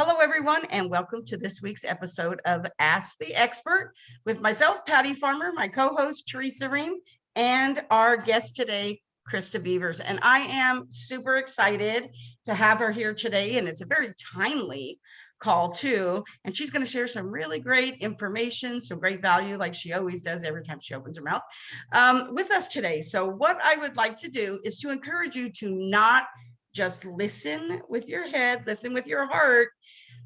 Hello, everyone, and welcome to this week's episode of Ask the Expert with myself, Patty Farmer, my co-host, Teresa Ream, and our guest today, Krista Beavers. And I am super excited to have her here today, and it's a very timely call too. And she's going to share some really great information, some great value, like she always does every time she opens her mouth, with us today. So what I would like to do is to encourage you to not just listen with your head, listen with your heart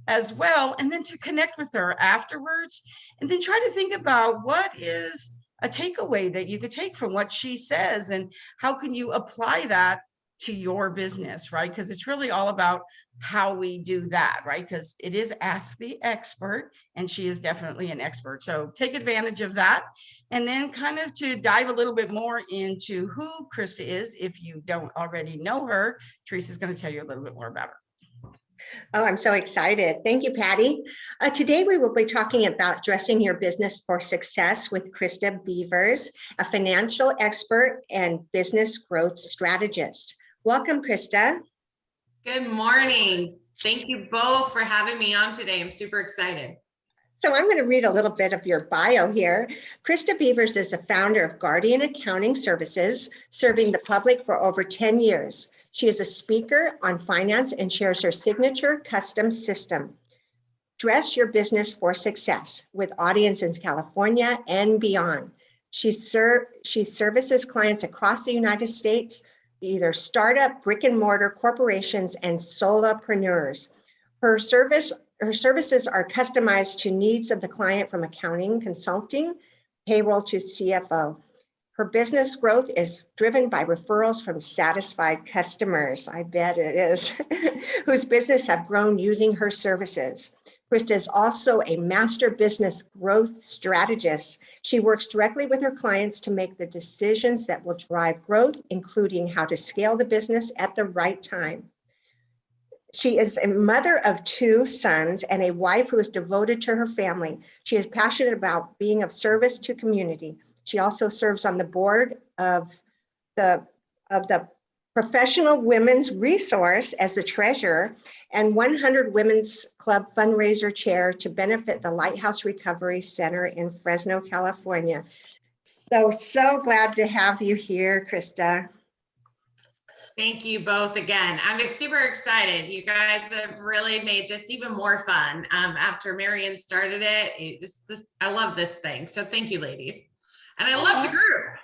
as well, and then to connect with her afterwards, and then try to think about what is a takeaway that you could take from what she says, and how can you apply that to your business, right? Because it's really all about how we do that, right? Because it is Ask the Expert, and she is definitely an expert. So take advantage of that. And then kind of to dive a little bit more into who Krista is, if you don't already know her, Teresa's going to tell you a little bit more about her. Oh, I'm so excited. Thank you, Patty. Today, we will be talking about dressing your business for success with Krista Beavers, a financial expert and business growth strategist. Welcome, Krista. Good morning. Thank you both for having me on today. I'm super excited. So I'm going to read a little bit of your bio here. Krista Beavers is the founder of Guardian Accounting Services, serving the public for over 10 years. She is a speaker on finance and shares her signature custom system. Dress your business for success with audiences in California and beyond. She services clients across the United States, either startup, brick and mortar corporations, and solopreneurs. Her services are customized to needs of the client, from accounting, consulting, payroll to CFO. Her business growth is driven by referrals from satisfied customers, I bet it is, whose business have grown using her services. Krista is also a master business growth strategist. She works directly with her clients to make the decisions that will drive growth, including how to scale the business at the right time. She is a mother of 2 sons and a wife who is devoted to her family. She is passionate about being of service to community. She also serves on the board of the Professional Women's Resource as the treasurer, and 100 Women's Club fundraiser chair to benefit the Lighthouse Recovery Center in Fresno, California. So glad to have you here, Krista. Thank you both again. I'm super excited. You guys have really made this even more fun. After Marian started it, I love this thing. So thank you, ladies. And I love the group.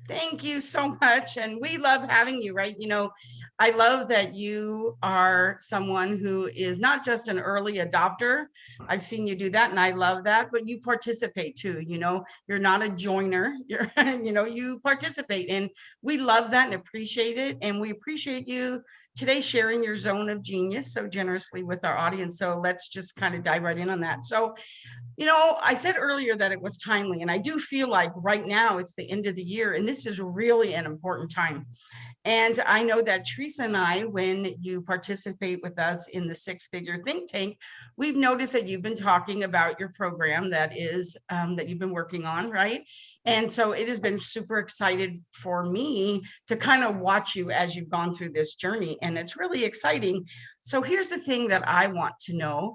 Thank you so much. And we love having you, right? You know, I love that you are someone who is not just an early adopter. I've seen you do that, and I love that, but you participate too. You know, you're not a joiner, you participate, and we love that and appreciate it. And we appreciate you today sharing your zone of genius so generously with our audience. So let's just kind of dive right in on that. So, you know, I said earlier that it was timely, and I do feel like right now it's the end of the year, and this is really an important time. And I know that Teresa and I, when you participate with us in the 6-figure think tank, we've noticed that you've been talking about your program that you've been working on, right? And so it has been super excited for me to kind of watch you as you've gone through this journey, and it's really exciting. So here's the thing that I want to know.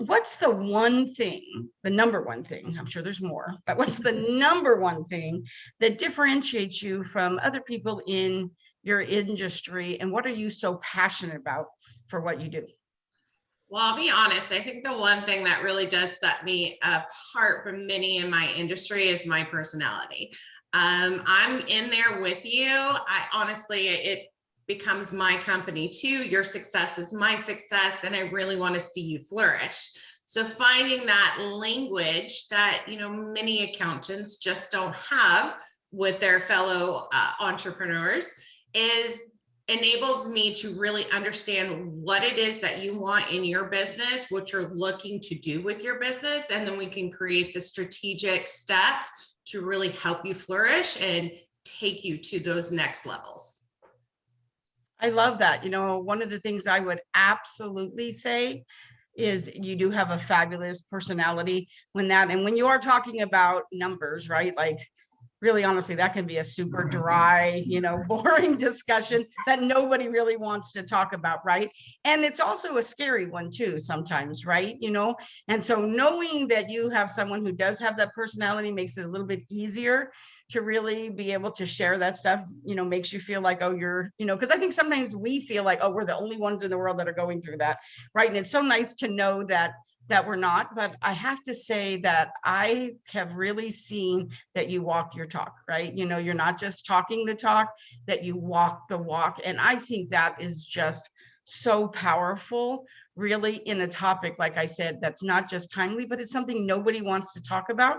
What's the one thing, the number one thing, I'm sure there's more, but what's the number one thing that differentiates you from other people in your industry? And what are you so passionate about for what you do? Well, I'll be honest. I think the one thing that really does set me apart from many in my industry is my personality. I'm in there with you. It becomes my company too. Your success is my success, and I really want to see you flourish. So finding that language that, many accountants just don't have with their fellow entrepreneurs enables me to really understand what it is that you want in your business, what you're looking to do with your business, and then we can create the strategic steps to really help you flourish and take you to those next levels. I love that. One of the things I would absolutely say is you do have a fabulous personality and when you are talking about numbers, right? Like really honestly, that can be a super dry, boring discussion that nobody really wants to talk about, right? And it's also a scary one too, sometimes, right? And so knowing that you have someone who does have that personality makes it a little bit easier to really be able to share that stuff, makes you feel like, oh, you're, because I think sometimes we feel like, oh, we're the only ones in the world that are going through that, right? And it's so nice to know that we're not. But I have to say that I have really seen that you walk your talk, right? You're not just talking the talk, that you walk the walk. And I think that is just so powerful, really, in a topic, like I said, that's not just timely, but it's something nobody wants to talk about.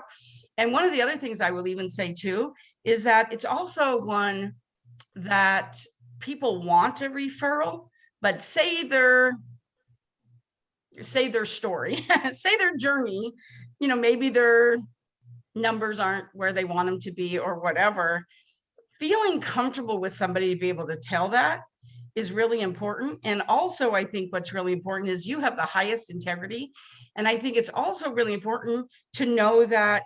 And one of the other things I will even say too, is that it's also one that people want a referral, but say their story, say their journey, maybe their numbers aren't where they want them to be or whatever. Feeling comfortable with somebody to be able to tell that is really important. And also, I think what's really important is you have the highest integrity. And I think it's also really important to know that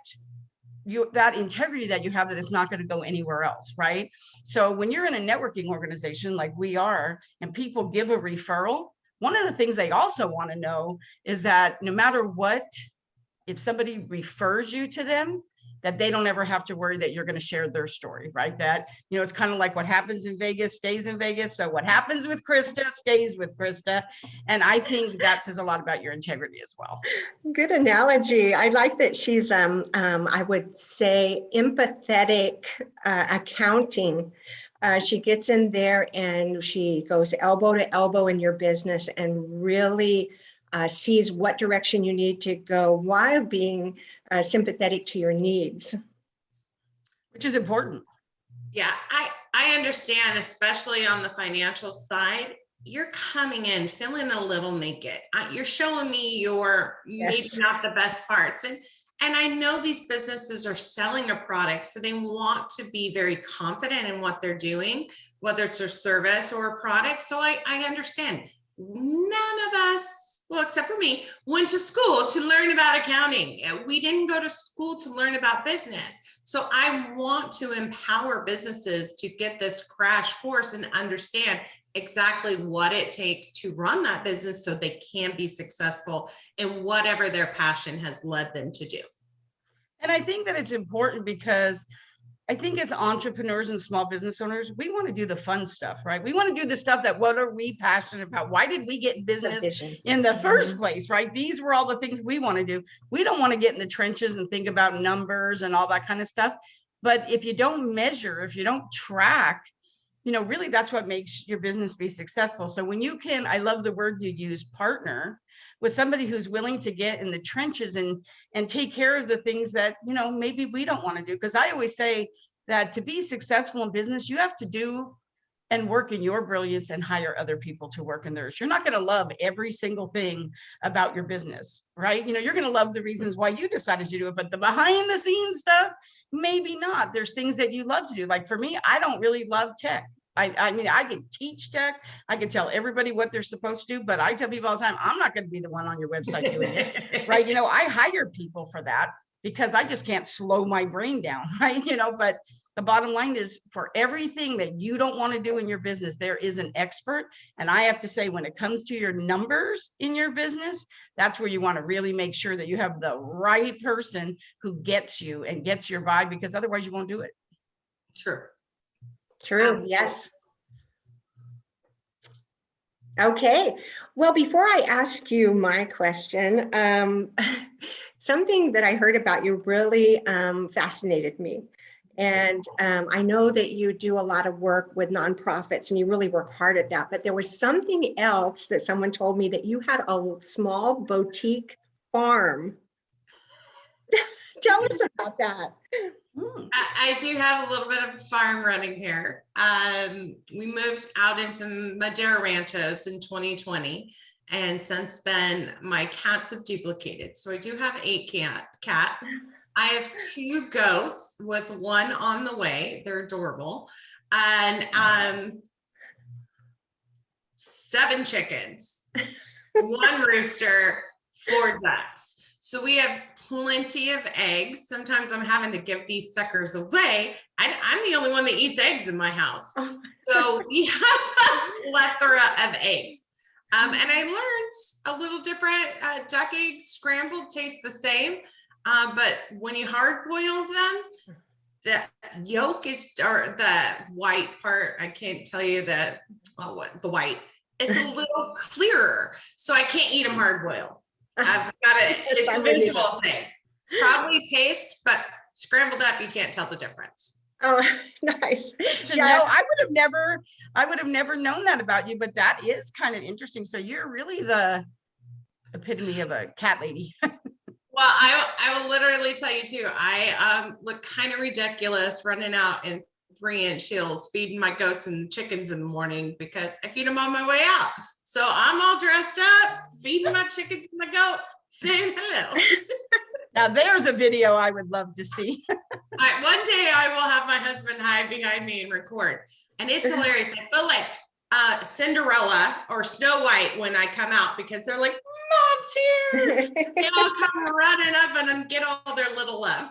that integrity that you have, that it's not going to go anywhere else, right? So when you're in a networking organization like we are, and people give a referral, one of the things they also want to know is that no matter what, if somebody refers you to them, that they don't ever have to worry that you're going to share their story, right? That, it's kind of like what happens in Vegas stays in Vegas. So what happens with Krista stays with Krista. And I think that says a lot about your integrity as well. Good analogy. I like that she's, I would say, empathetic accounting. She gets in there and she goes elbow to elbow in your business and really sees what direction you need to go while being sympathetic to your needs. Which is important. Yeah, I understand, especially on the financial side. You're coming in feeling a little naked. You're showing me your maybe not the best parts. And I know these businesses are selling a product, so they want to be very confident in what they're doing, whether it's a service or a product. So I understand. None of us, well, except for me, went to school to learn about accounting. We didn't go to school to learn about business. So I want to empower businesses to get this crash course and understand exactly what it takes to run that business so they can be successful in whatever their passion has led them to do. And I think that it's important because I think as entrepreneurs and small business owners, we want to do the fun stuff, right? We want to do the stuff that, what are we passionate about? Why did we get in business in the first place, right? These were all the things we want to do. We don't want to get in the trenches and think about numbers and all that kind of stuff. But if you don't measure, if you don't track, really that's what makes your business be successful. So when you can, I love the word you use, partner with somebody who's willing to get in the trenches and take care of the things that, maybe we don't want to do. Because I always say that to be successful in business, you have to do and work in your brilliance and hire other people to work in theirs. You're not going to love every single thing about your business, right? You're going to love the reasons why you decided to do it, but the behind the scenes stuff, maybe not. There's things that you love to do. Like for me, I don't really love tech. I mean, I can teach tech. I can tell everybody what they're supposed to do, but I tell people all the time, I'm not going to be the one on your website doing it, right? I hire people for that because I just can't slow my brain down, right? But the bottom line is, for everything that you don't want to do in your business, there is an expert. And I have to say, when it comes to your numbers in your business, that's where you want to really make sure that you have the right person who gets you and gets your vibe, because otherwise you won't do it. Sure. True. Yes. Okay. Well, before I ask you my question, something that I heard about you really fascinated me. And I know that you do a lot of work with nonprofits and you really work hard at that. But there was something else that someone told me, that you had a small boutique farm. Tell us about that. I do have a little bit of a farm running here. We moved out into Monterey ranchos in 2020. And since then, my cats have duplicated. So I do have 8 cats. I have 2 goats with 1 on the way. They're adorable. And 7 chickens, 1 rooster, 4 ducks. So we have plenty of eggs. Sometimes I'm having to give these suckers away. I'm the only one that eats eggs in my house. So we have a plethora of eggs. And I learned a little different. Duck eggs scrambled taste the same, but when you hard boil them, the yolk is, or the white part, I can't tell you the white. It's a little clearer, so I can't eat them hard boiled. I've got it. It's a visual thing. Probably taste, but scrambled up, you can't tell the difference. Oh, nice. No, I would have never known that about you, but that is kind of interesting. So you're really the epitome of a cat lady. Well, I will literally tell you too, I look kind of ridiculous running out in 3-inch heels, feeding my goats and chickens in the morning because I feed them on my way out. So I'm all dressed up, feeding my chickens and my goats, saying hello. Now there's a video I would love to see. One day I will have my husband hide behind me and record. And it's hilarious. I feel like Cinderella or Snow White when I come out because they're like, Mom's here. And I'll come running up and get all their little love.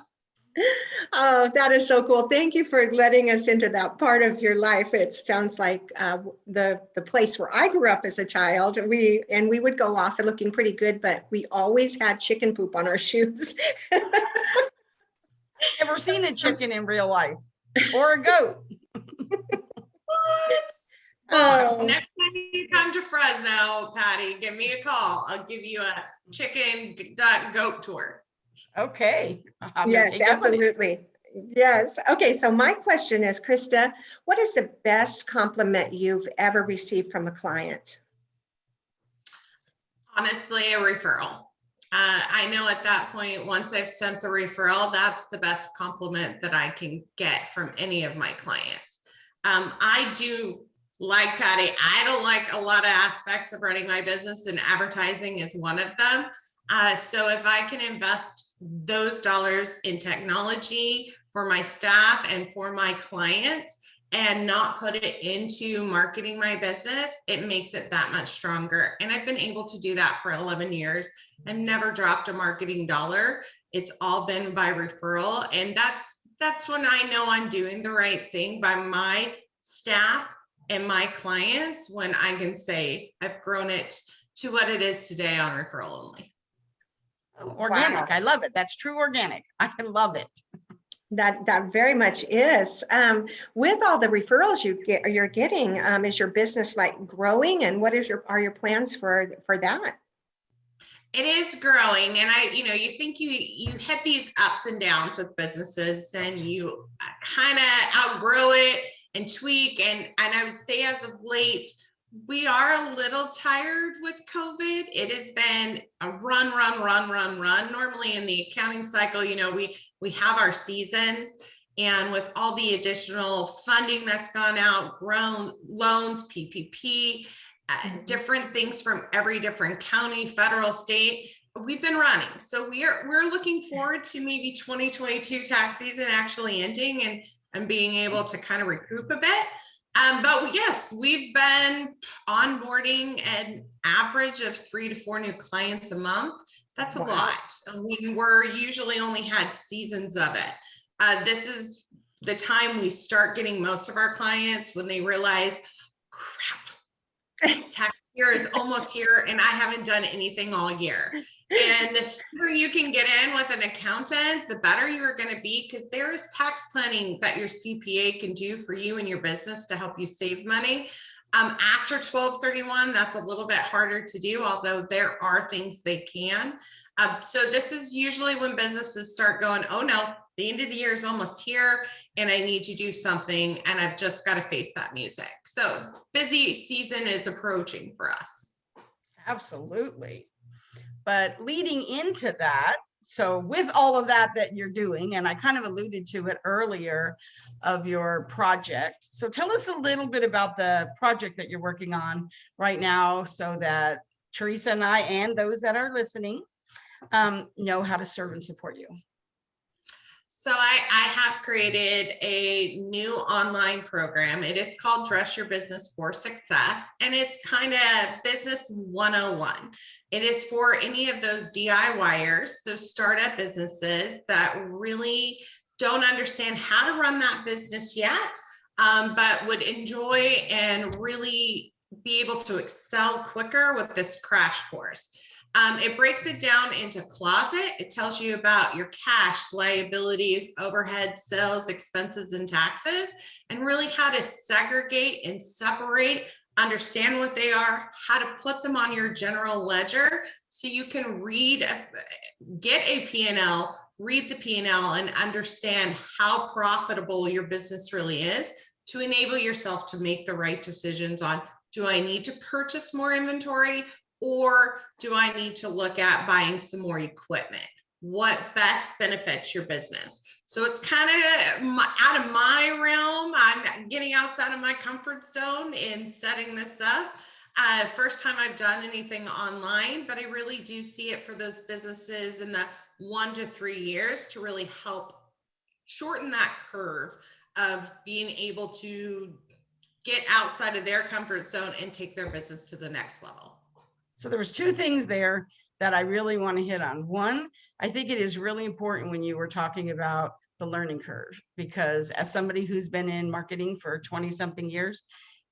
Oh, that is so cool. Thank you for letting us into that part of your life. It sounds like the place where I grew up as a child. We would go off and looking pretty good, but we always had chicken poop on our shoes. Never seen a chicken in real life or a goat. What? Well, next time you come to Fresno, Patty, give me a call. I'll give you a chicken goat tour. Okay. Yes, absolutely. Yes. Okay. So my question is, Krista, what is the best compliment you've ever received from a client? Honestly, a referral. I know at that point, once I've sent the referral, that's the best compliment that I can get from any of my clients. I do, like Patty, I don't like a lot of aspects of running my business, and advertising is one of them. So if I can invest those dollars in technology for my staff and for my clients and not put it into marketing my business, it makes it that much stronger. And I've been able to do that for 11 years. I've never dropped a marketing dollar. It's all been by referral. And that's when I know I'm doing the right thing by my staff and my clients, when I can say I've grown it to what it is today on referral only. Wow. Organic. I love it. That's true organic. I love it. That very much is. With all the referrals you're getting, is your business like growing, and what are your plans for that? It is growing, and you think you hit these ups and downs with businesses, and you kind of outgrow it and tweak. And I would say as of late, we are a little tired with COVID. It has been a run. Normally in the accounting cycle, we have our seasons, and with all the additional funding that's gone out, grown loans, PPP, different things from every different county, federal, state, we've been running. So we're looking forward to maybe 2022 tax season actually ending and being able to kind of recoup a bit. But yes, we've been onboarding an average of 3 to 4 new clients a month. That's a lot. We're usually only had seasons of it. This is the time we start getting most of our clients when they realize, crap, tax year is almost here and I haven't done anything all year. And the sooner you can get in with an accountant, the better you're going to be, because there is tax planning that your CPA can do for you and your business to help you save money. After 12/31, that's a little bit harder to do, although there are things they can. So this is usually when businesses start going, oh no, the end of the year is almost here and I need to do something, and I've just got to face that music. So busy season is approaching for us. Absolutely. But leading into that, so with all of that you're doing, and I kind of alluded to it earlier of your project. So tell us a little bit about the project that you're working on right now, so that Teresa and I and those that are listening know how to serve and support you. So I have created a new online program. It is called Dress Your Business for Success, and it's kind of business 101. It is for any of those DIYers, those startup businesses that really don't understand how to run that business yet, but would enjoy and really be able to excel quicker with this crash course. It breaks it down into closet. It tells you about your cash, liabilities, overhead, sales, expenses, and taxes, and really how to segregate and separate, understand what they are, how to put them on your general ledger so you can get a P&L, read the P&L, and understand how profitable your business really is to enable yourself to make the right decisions on, do I need to purchase more inventory? Or do I need to look at buying some more equipment? What best benefits your business? So it's kind of out of my realm. I'm getting outside of my comfort zone in setting this up. First time I've done anything online, but I really do see it for those businesses in the 1 to 3 years to really help shorten that curve of being able to get outside of their comfort zone and take their business to the next level. So there was two things there that I really want to hit on. One, I think it is really important when you were talking about the learning curve, because as somebody who's been in marketing for 20 something years,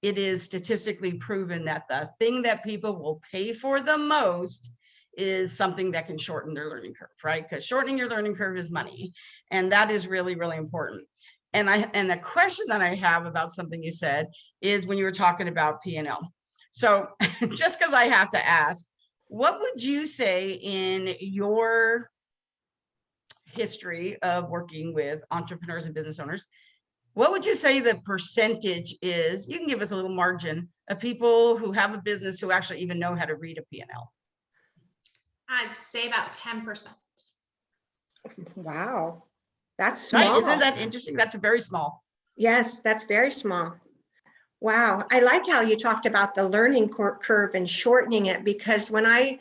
it is statistically proven that the thing that people will pay for the most is something that can shorten their learning curve, right? Because shortening your learning curve is money. And that is really, really important. And the question that I have about something you said is when you were talking about P&L. So just because I have to ask, what would you say in your history of working with entrepreneurs and business owners, what would you say the percentage is? You can give us a little margin of people who have a business who actually even know how to read a P&L. I'd say about 10%. Wow, that's small. Right? Isn't that interesting? That's very small. Yes, that's very small. Wow, I like how you talked about the learning curve and shortening it, because when I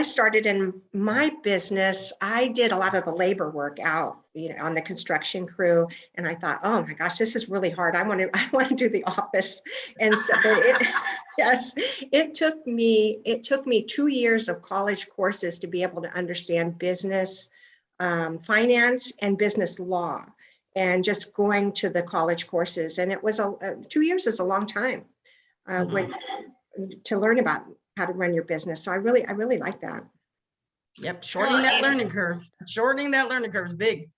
started in my business, I did a lot of the labor work out, on the construction crew, and I thought, oh my gosh, this is really hard. I want to do the office, and so it took me 2 years of college courses to be able to understand business, finance, and business law. And just going to the college courses, and it was 2 years is a long time to learn about how to run your business. So I really like that. Yep, shortening that learning curve. Shortening that learning curve is big.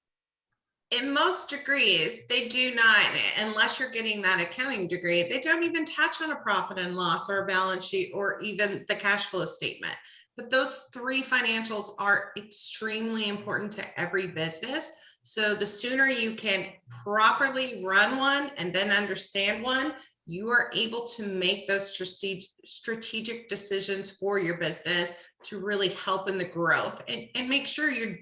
In most degrees, they do not, unless you're getting that accounting degree, they don't even touch on a profit and loss or a balance sheet or even the cash flow statement. But those 3 financials are extremely important to every business. So the sooner you can properly run one and then understand one, you are able to make those strategic decisions for your business to really help in the growth and make sure you're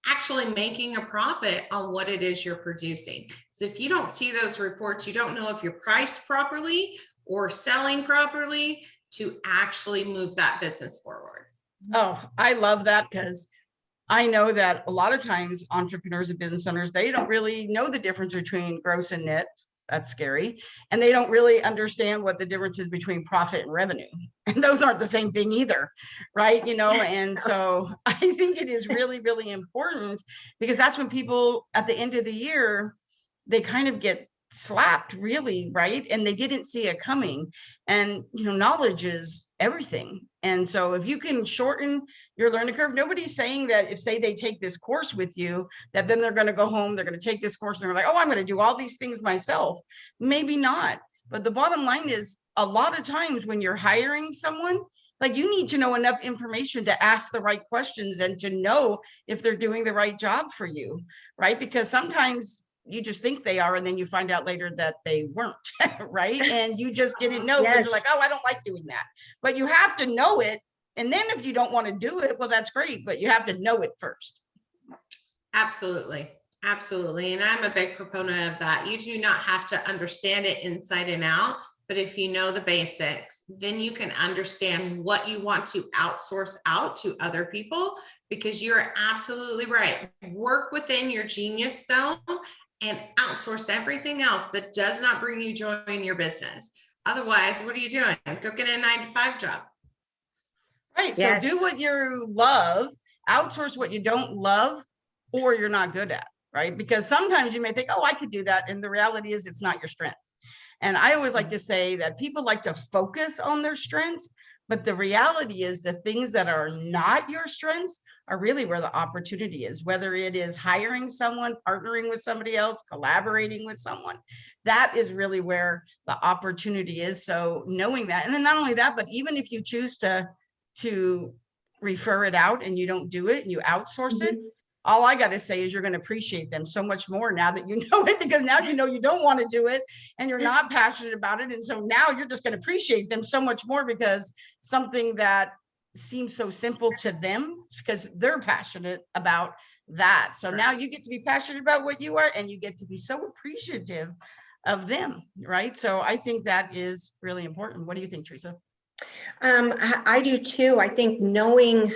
actually making a profit on what it is you're producing. So if you don't see those reports, you don't know if you're priced properly or selling properly to actually move that business forward. Oh, I love that, because I know that a lot of times entrepreneurs and business owners, they don't really know the difference between gross and net. That's scary. And they don't really understand what the difference is between profit and revenue. And those aren't the same thing either, right? And so I think it is really, really important, because that's when people at the end of the year, they kind of get slapped, really, right? And they didn't see it coming. And knowledge is everything. And so if you can shorten your learning curve, nobody's saying that if, say, they take this course with you, that then they're going to go home, they're going to take this course and they're like, oh, I'm going to do all these things myself. Maybe not. But the bottom line is, a lot of times when you're hiring someone, like, you need to know enough information to ask the right questions and to know if they're doing the right job for you, right? Because sometimes you just think they are, and then you find out later that they weren't, right? And you just didn't know, because you're like, oh, I don't like doing that. But you have to know it. And then if you don't want to do it, well, that's great, but you have to know it first. Absolutely. Absolutely. And I'm a big proponent of that. You do not have to understand it inside and out But if you know the basics, then you can understand what you want to outsource out to other people, because you're absolutely right. Work within your genius zone and outsource everything else that does not bring you joy in your business. Otherwise, what are you doing? Go get a 9-to-5 job. Right. Yes. So do what you love, outsource what you don't love or you're not good at, right? Because sometimes you may think, oh, I could do that. And the reality is it's not your strength. And I always like to say that people like to focus on their strengths, but the reality is the things that are not your strengths are really where the opportunity is, whether it is hiring someone, partnering with somebody else, collaborating with someone. That is really where the opportunity is. So knowing that, and then not only that, but even if you choose to refer it out and you don't do it and you outsource it, all I got to say is you're going to appreciate them so much more now that you know it, because now you know you don't want to do it and you're not passionate about it. And so now you're just going to appreciate them so much more, because something that seems so simple to them, it's because they're passionate about that. So now you get to be passionate about what you are, and you get to be so appreciative of them, right? So I think that is really important. What do you think, Teresa? I do too. I think knowing,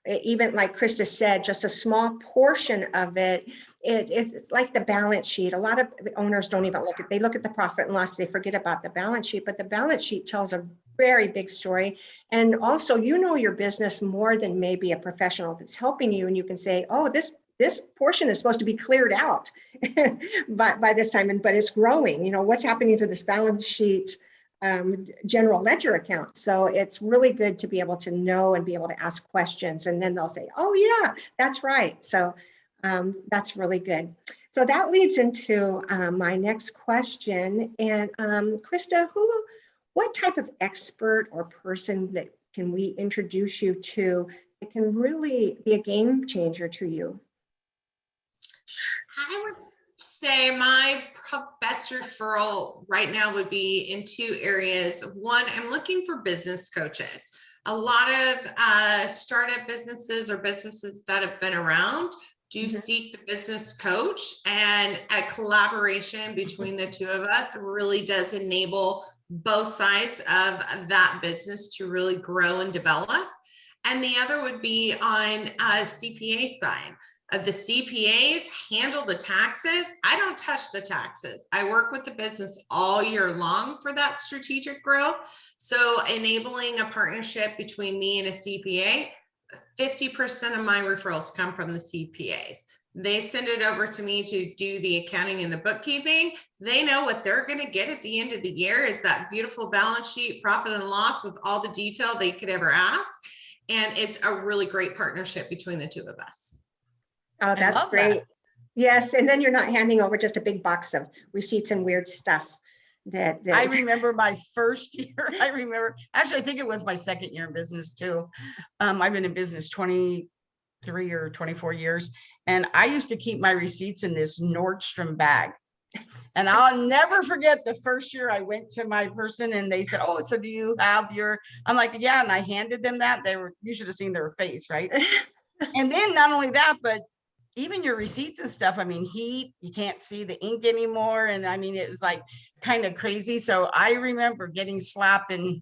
even like Krista said, just a small portion of it, it's like the balance sheet. A lot of owners don't even look at, they look at the profit and loss, they forget about the balance sheet, but the balance sheet tells a very big story. And also, you know your business more than maybe a professional that's helping you, and you can say, oh, this portion is supposed to be cleared out by this time, but it's growing. You know, what's happening to this balance sheet general ledger account? So it's really good to be able to know and be able to ask questions, and then they'll say, oh yeah, that's right. So that's really good. So that leads into my next question. And Krista, what type of expert or person that can we introduce you to that can really be a game changer to you? I would say my best referral right now would be in 2 areas. One, I'm looking for business coaches. A lot of startup businesses or businesses that have been around do seek the business coach, and a collaboration between the two of us really does enable both sides of that business to really grow and develop. And the other would be on CPA side. The CPAs handle the taxes. I don't touch the taxes. I work with the business all year long for that strategic growth. So enabling a partnership between me and a CPA, 50% of my referrals come from the CPAs. They send it over to me to do the accounting and the bookkeeping. They know what they're going to get at the end of the year is that beautiful balance sheet, profit and loss with all the detail they could ever ask. And it's a really great partnership between the two of us. Oh, that's great. That. Yes. And then you're not handing over just a big box of receipts and weird stuff. That I remember my first year. Actually, I think it was my second year in business too. I've been in business 23 or 24 years. And I used to keep my receipts in this Nordstrom bag. And I'll never forget the first year I went to my person and they said, oh, so do you have your, I'm like, yeah. And I handed them that. You should have seen their face, right? And then not only that, but even your receipts and stuff, I mean, you can't see the ink anymore. And I mean, it was like kind of crazy. So I remember getting slapped and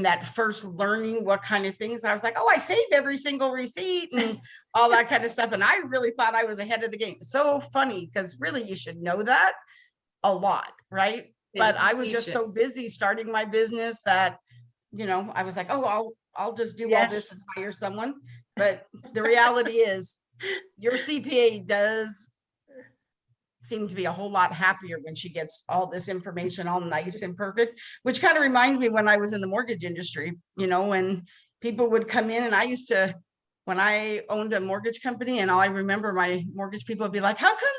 that first learning what kind of things. I was like, oh, I saved every single receipt and all that kind of stuff. And I really thought I was ahead of the game. So funny, because really you should know that a lot, right? But I was just so busy starting my business that, you know, I was like, oh, I'll just do all this and hire someone. But the reality is, your CPA does seem to be a whole lot happier when she gets all this information all nice and perfect, which kind of reminds me when I was in the mortgage industry, you know, when people would come in, and I used to, when I owned a mortgage company, and all I remember my mortgage people would be like, how come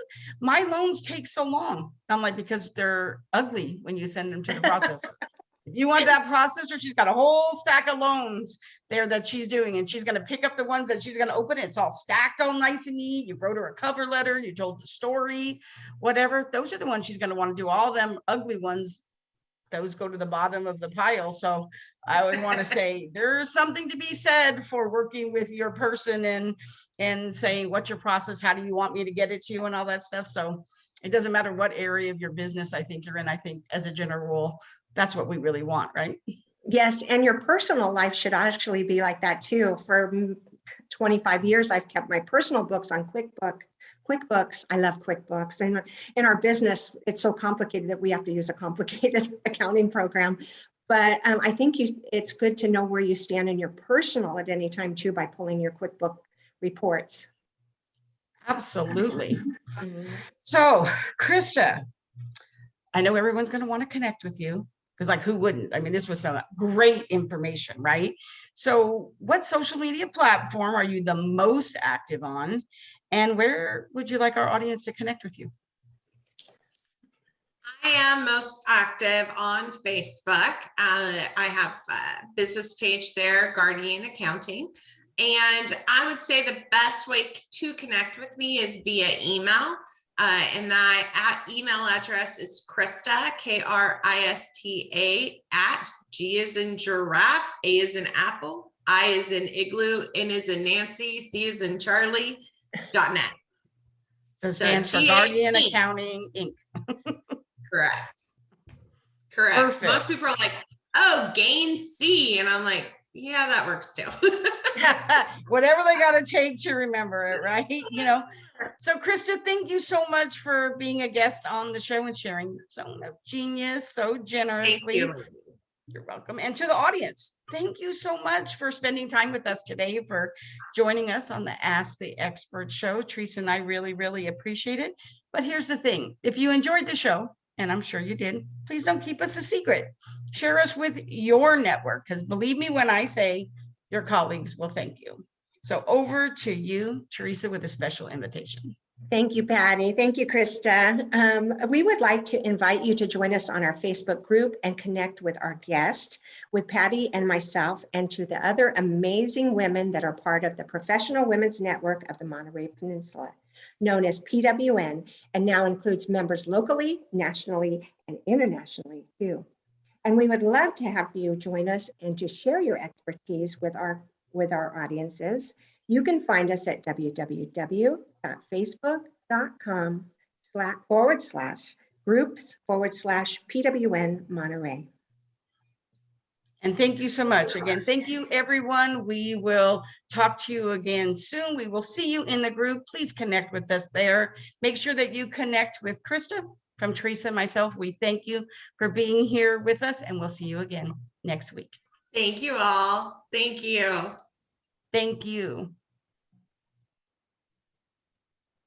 my loans take so long? I'm like, because they're ugly when you send them to the processor. If you want that processor, she's got a whole stack of loans there that she's doing, and she's going to pick up the ones that she's going to open. It's all stacked all nice and neat. You wrote her a cover letter, you told the story, whatever. Those are the ones she's going to want to do. All them ugly ones, those go to the bottom of the pile. So I would want to say there's something to be said for working with your person and saying, what's your process? How do you want me to get it to you and all that stuff? So It doesn't matter what area of your business I think you're in. I think as a general rule, that's what we really want, right? Yes, and your personal life should actually be like that too. For 25 years, I've kept my personal books on QuickBooks. I love QuickBooks. And in our business, it's so complicated that we have to use a complicated accounting program. But I think it's good to know where you stand in your personal at any time too by pulling your QuickBook reports. Absolutely. So, Krista, I know everyone's going to want to connect with you because, like, who wouldn't? I mean, this was some great information, right? So, what social media platform are you the most active on? And where would you like our audience to connect with you? I am most active on Facebook. I have a business page there, Guardian Accounting. And I would say the best way to connect with me is via email. And that email address is Krista, Krista, at G as in giraffe, A as in apple, I as in igloo, N as in Nancy, C as in Charlie, .net. So it stands for Guardian Accounting, Inc. Correct. Perfect. Most people are like, oh, gain C. And I'm like, yeah, that works too. Whatever they got to take to remember it, right? You know. So, Krista, thank you so much for being a guest on the show and sharing so much genius so generously. Thank you. You're welcome. And to the audience, thank you so much for spending time with us today, for joining us on the Ask the Expert show. Teresa and I really, really appreciate it. But here's the thing. If you enjoyed the show, and I'm sure you did, please don't keep us a secret. Share us with your network, because believe me when I say your colleagues will thank you. So over to you, Teresa, with a special invitation. Thank you, Patty. Thank you, Krista. We would like to invite you to join us on our Facebook group and connect with our guest, with Patty and myself, and to the other amazing women that are part of the Professional Women's Network of the Monterey Peninsula, known as PWN, and now includes members locally, nationally, and internationally too. And we would love to have you join us and to share your expertise with our audiences. You can find us at www.facebook.com/groups/PWN Monterey. And thank you so much. Again, thank you, everyone. We will talk to you again soon. We will see you in the group. Please connect with us there. Make sure that you connect with Krista. From Teresa and myself, we thank you for being here with us, and we'll see you again next week. Thank you all. Thank you. Thank you.